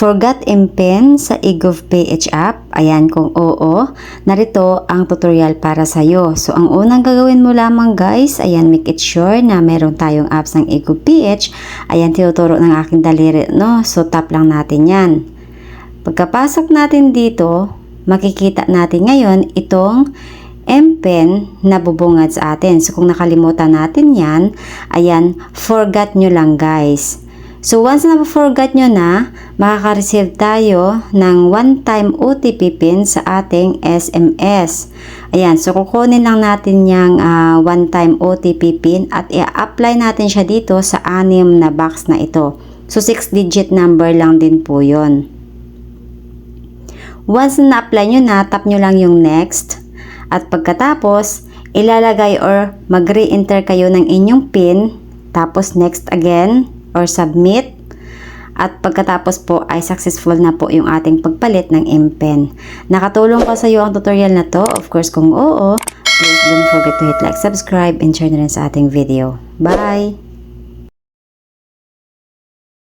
Forgot MPIN sa eGovPH app? Ayan, kung oo, narito ang tutorial para sa'yo. So, ang unang gagawin mo lamang guys, ayan, make it sure na meron tayong apps ng eGovPH. Ayan, tinuturo ng aking daliri, no? So, tap lang natin yan. Pagkapasok natin dito, makikita natin ngayon itong MPIN na bubungad sa atin. So, kung nakalimutan natin yan, ayan, forgot nyo lang guys. So, once na forgot nyo na, makaka-receive tayo ng one-time OTP PIN sa ating SMS. Ayan, so kukunin lang natin yung one-time OTP PIN at i-apply natin siya dito sa 6 na box na ito. So, 6-digit number lang din po yun. Once na apply nyo na, tap nyo lang yung next. At pagkatapos, ilalagay or mag-re-enter kayo ng inyong PIN. Tapos next again or submit. At pagkatapos po ay successful na po yung ating pagpalit ng MPIN. Nakatulong pa sa iyo ang tutorial na to? Of course, kung oo, please don't forget to hit like, subscribe, and share na rin sa ating video. Bye!